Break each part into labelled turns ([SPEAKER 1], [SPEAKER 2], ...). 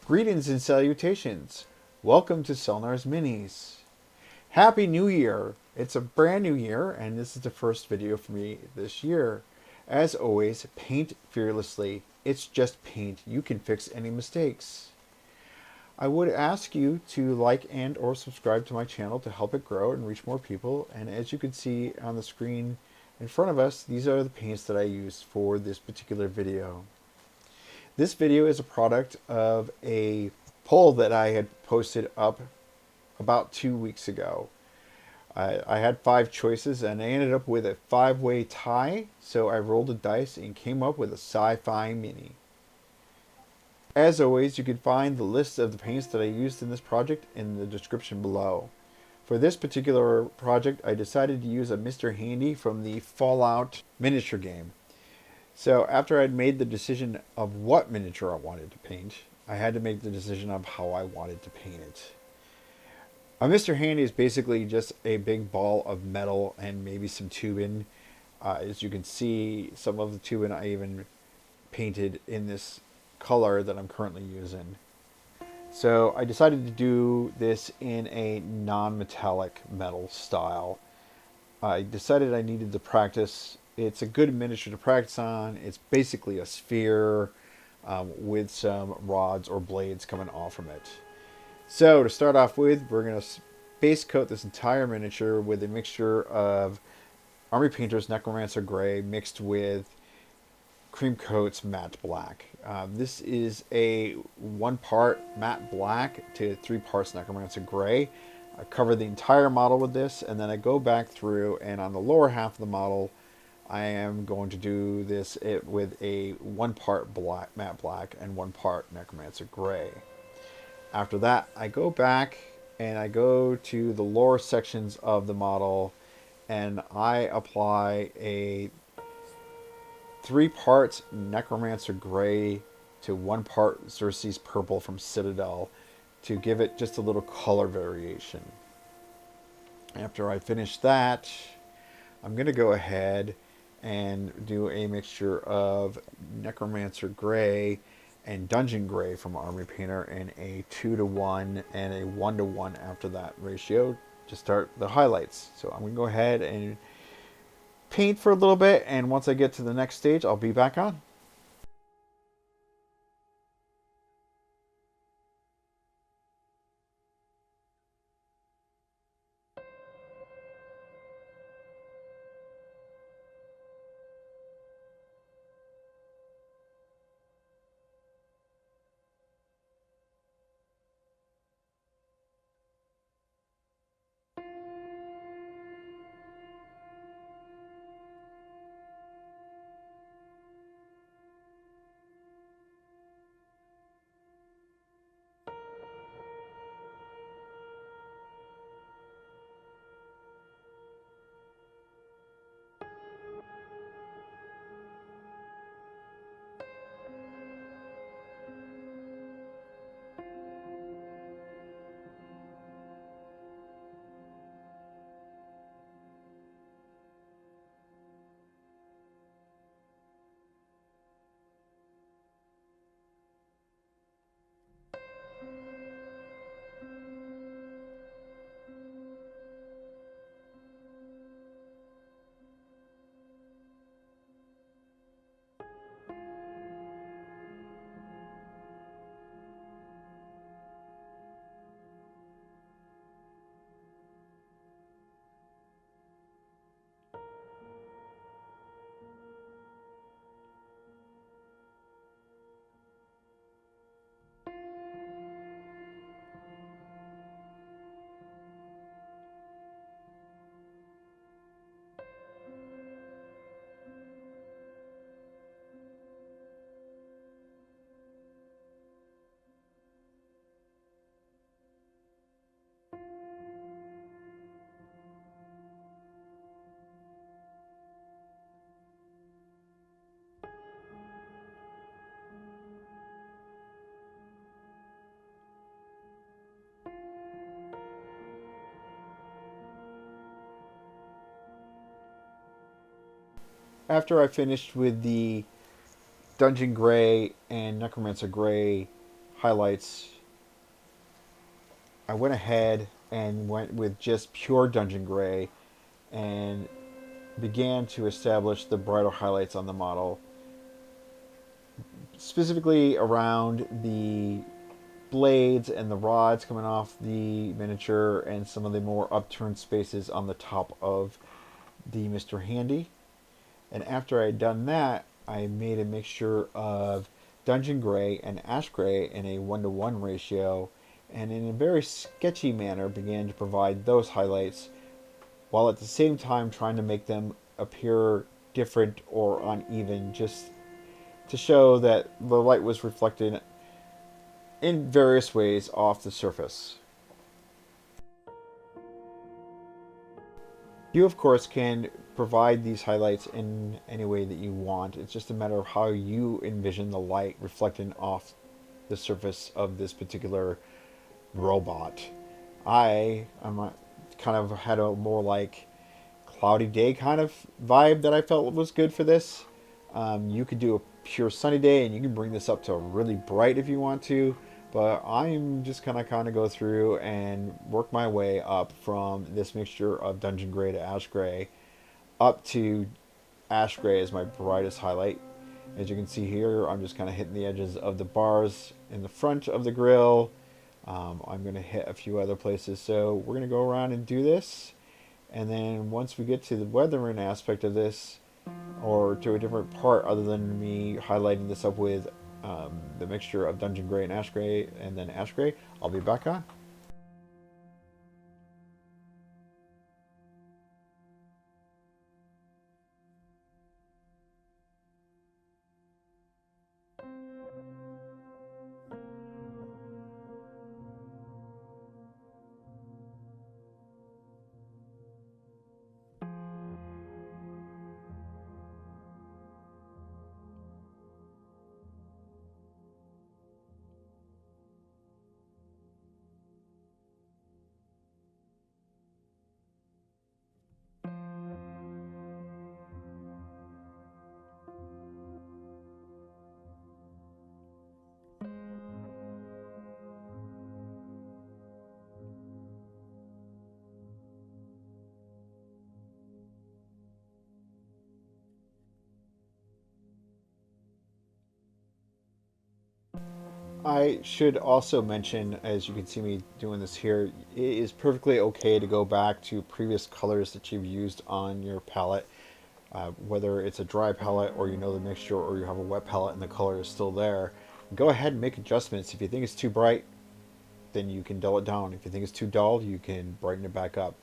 [SPEAKER 1] Greetings and salutations. Welcome to Selnar's Minis. Happy New Year! It's a brand new year, and this is the first video for me this year. As always, paint fearlessly. It's just paint. You can fix any mistakes. I would ask you to like and or subscribe to my channel to help it grow and reach more people. And as you can see on the screen in front of us, these are the paints that I used for this particular video. This video is a product of a poll that I had posted up about 2 weeks ago. I had 5 choices and I ended up with a 5-way tie, so I rolled a dice and came up with a sci-fi mini. As always, you can find the list of the paints that I used in this project in the description below. For this particular project, I decided to use a Mr. Handy from the Fallout miniature game. So after I'd made the decision of what miniature I wanted to paint, I had to make the decision of how I wanted to paint it. A Mr. Handy is basically just a big ball of metal and maybe some tubing. As you can see, some of the tubing I even painted in this color that I'm currently using. So I decided to do this in a non-metallic metal style. I decided I needed to practice. It's a good miniature to practice on. It's basically a sphere with some rods or blades coming off from it. So to start off with, we're going to base coat this entire miniature with a mixture of Army Painter's Necromancer Grey mixed with Creamcoat's Matte Black. This is a 1-part matte black to 3 parts Necromancer Grey. I cover the entire model with this, and then I go back through, and on the lower half of the model, I am going to do this with a 1-part matte black and 1-part Necromancer Grey. After that, I go back and I go to the lower sections of the model, and I apply a 3 parts Necromancer Grey to 1 part Xereus Purple from Citadel to give it just a little color variation. After I finish that, I'm going to go ahead and do a mixture of Necromancer Grey and Dungeon Grey from Army Painter in a 2-to-1 and a 1-to-1 after that ratio to start the highlights. So I'm going to go ahead and paint for a little bit, and once I get to the next stage, I'll be back on. After I finished with the Dungeon Grey and Necromancer Grey highlights, I went ahead and went with just pure Dungeon Gray and began to establish the brighter highlights on the model, specifically around the blades and the rods coming off the miniature and some of the more upturned spaces on the top of the Mr. Handy. And after I had done that, I made a mixture of Dungeon Gray and AshGrey in a 1-to-1 ratio, and in a very sketchy manner began to provide those highlights, while at the same time trying to make them appear different or uneven, just to show that the light was reflected in various ways off the surface. You, of course, can provide these highlights in any way that you want. It's just a matter of how you envision the light reflecting off the surface of this particular robot. I'm kind of had a more like cloudy day kind of vibe that I felt was good for this. You could do a pure sunny day, and you can bring this up to really bright if you want to. But I'm just kind of go through and work my way up from this mixture of Dungeon Gray to AshGrey up to AshGrey as my brightest highlight. As you can see here, I'm just kind of hitting the edges of the bars in the front of the grill. I'm going to hit a few other places. So we're going to go around and do this. And then once we get to the weathering aspect of this, or to a different part other than me highlighting this up with the mixture of Dungeon Gray and AshGrey, and then AshGrey, I'll be back on. I should also mention, as you can see me doing this here, it is perfectly okay to go back to previous colors that you've used on your palette, whether it's a dry palette or you know the mixture, or you have a wet palette and the color is still there. Go ahead and make adjustments. If you think it's too bright, then you can dull it down. If you think it's too dull, you can brighten it back up.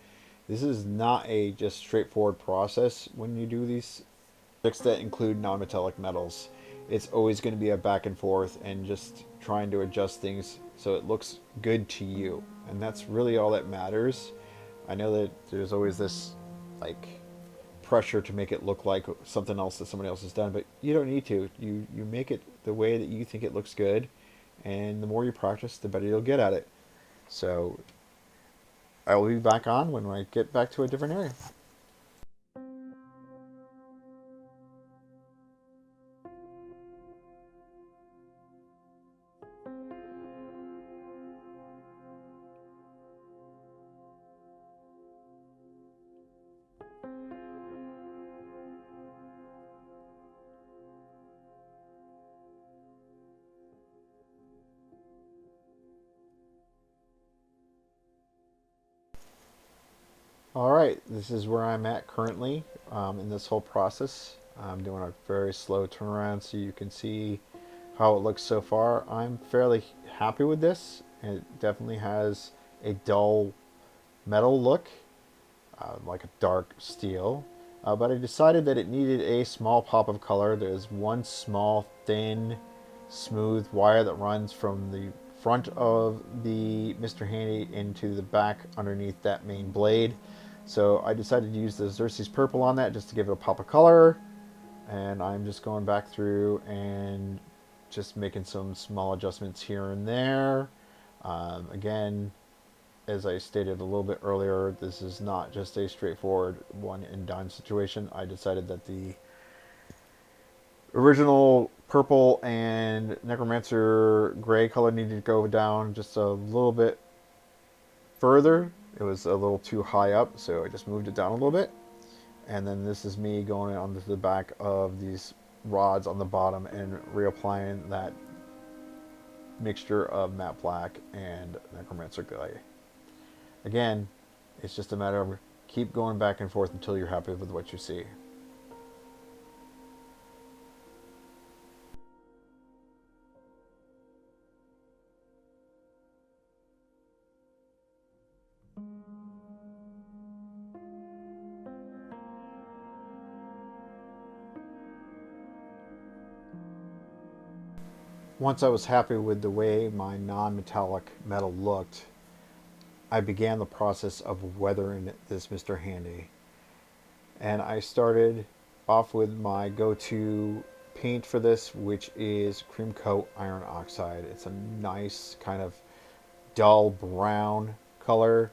[SPEAKER 1] This is not a just straightforward process when you do these projects that include non-metallic metals. It's always going to be a back and forth and just trying to adjust things so it looks good to you. And that's really all that matters. I know that there's always this like pressure to make it look like something else that somebody else has done, but you don't need to. You make it the way that you think it looks good, and the more you practice, the better you'll get at it. So I will be back on when I get back to a different area. Alright, this is where I'm at currently in this whole process. I'm doing a very slow turnaround so you can see how it looks so far. I'm fairly happy with this. It definitely has a dull metal look, like a dark steel. But I decided that it needed a small pop of color. There's one small, thin, smooth wire that runs from the front of the Mr. Handy into the back underneath that main blade. So I decided to use the Xereus Purple on that just to give it a pop of color. And I'm just going back through and just making some small adjustments here and there. Again, as I stated a little bit earlier, this is not just a straightforward one and done situation. I decided that the original Purple and Necromancer Grey color needed to go down just a little bit further. It was a little too high up, so I just moved it down a little bit. And then this is me going onto the back of these rods on the bottom and reapplying that mixture of matte black and Necromancer Grey. Again, it's just a matter of keep going back and forth until you're happy with what you see. Once I was happy with the way my non-metallic metal looked, I began the process of weathering this Mr. Handy. And I started off with my go-to paint for this, which is Creamcoat Iron Oxide. It's a nice kind of dull brown color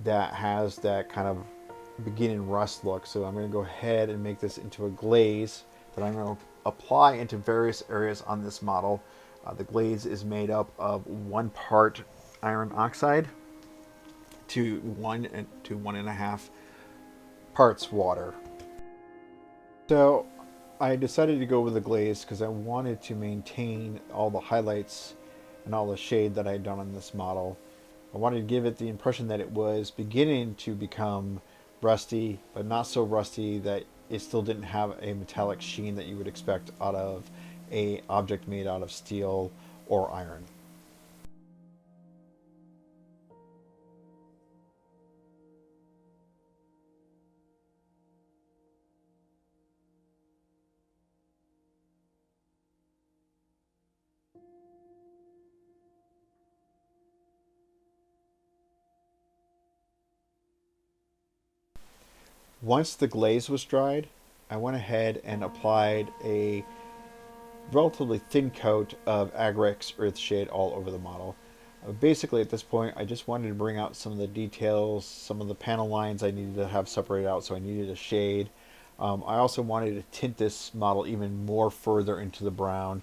[SPEAKER 1] that has that kind of beginning rust look. So I'm going to go ahead and make this into a glaze that I'm going to apply into various areas on this model. The glaze is made up of 1 part iron oxide to 1 to 1.5 parts water. So I decided to go with the glaze because I wanted to maintain all the highlights and all the shade that I had done on this model. I wanted to give it the impression that it was beginning to become rusty, but not so rusty that it still didn't have a metallic sheen that you would expect out of an object made out of steel or iron. Once the glaze was dried, I went ahead and applied a relatively thin coat of Agrax Earthshade all over the model. Basically at this point I just wanted to bring out some of the details, some of the panel lines I needed to have separated out, so I needed a shade. I also wanted to tint this model even more further into the brown.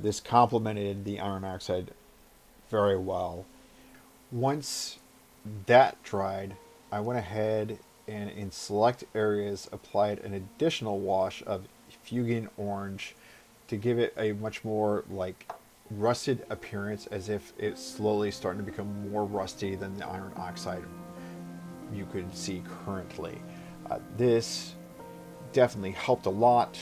[SPEAKER 1] This complemented the iron oxide very well. Once that dried, I went ahead and in select areas applied an additional wash of Fuegan Orange to give it a much more like rusted appearance, as if it's slowly starting to become more rusty than the iron oxide you could see currently. This definitely helped a lot.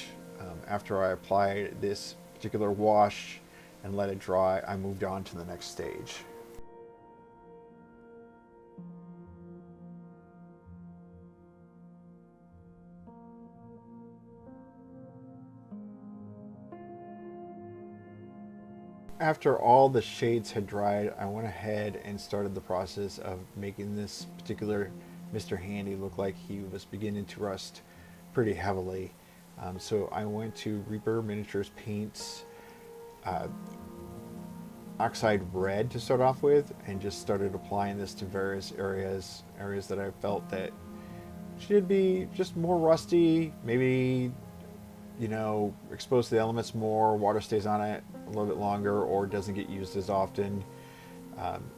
[SPEAKER 1] After I applied this particular wash and let it dry, I moved on to the next stage. After all the shades had dried, I went ahead and started the process of making this particular Mr. Handy look like he was beginning to rust pretty heavily. So I went to Reaper Miniatures Paints Oxide Red to start off with, and just started applying this to various areas that I felt that should be just more rusty, maybe, you know, exposed to the elements more, water stays on it a little bit longer, or doesn't get used as often.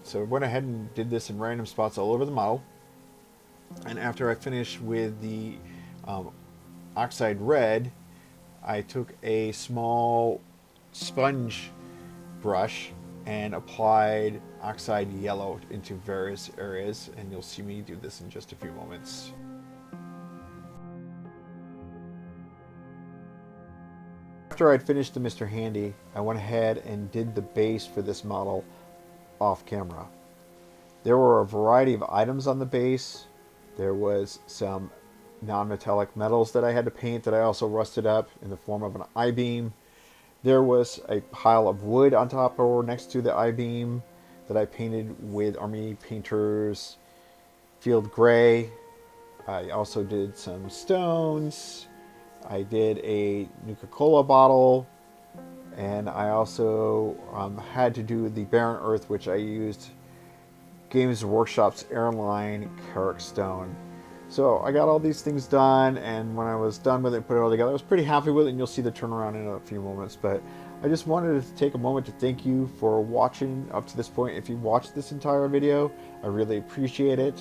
[SPEAKER 1] So I went ahead and did this in random spots all over the model. And after I finished with the Oxide Red, I took a small sponge brush and applied Oxide Yellow into various areas, and you'll see me do this in just a few moments. After I'd finished the Mr. Handy, I went ahead and did the base for this model off camera. There were a variety of items on the base. There was some non-metallic metals that I had to paint that I also rusted up in the form of an I-beam. There was a pile of wood on top or next to the I-beam that I painted with Army Painter's Field Gray. I also did some stones. I did a Nuka-Cola bottle, and I also had to do the Barren Earth, which I used Games Workshop's Airline Karak stone. So I got all these things done, and when I was done with it and put it all together, I was pretty happy with it, and you'll see the turnaround in a few moments. But I just wanted to take a moment to thank you for watching up to this point. If you watched this entire video, I really appreciate it.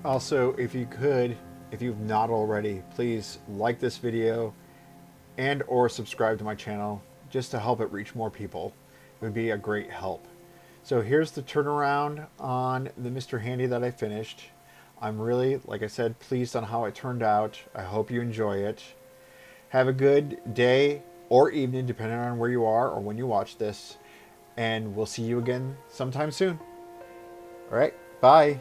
[SPEAKER 1] Also, if you could, if you've not already, please like this video and or subscribe to my channel just to help it reach more people. It would be a great help. So here's the turnaround on the Mr. Handy that I finished. I'm really, like I said, pleased on how it turned out. I hope you enjoy it. Have a good day or evening, depending on where you are or when you watch this. And we'll see you again sometime soon. All right, bye.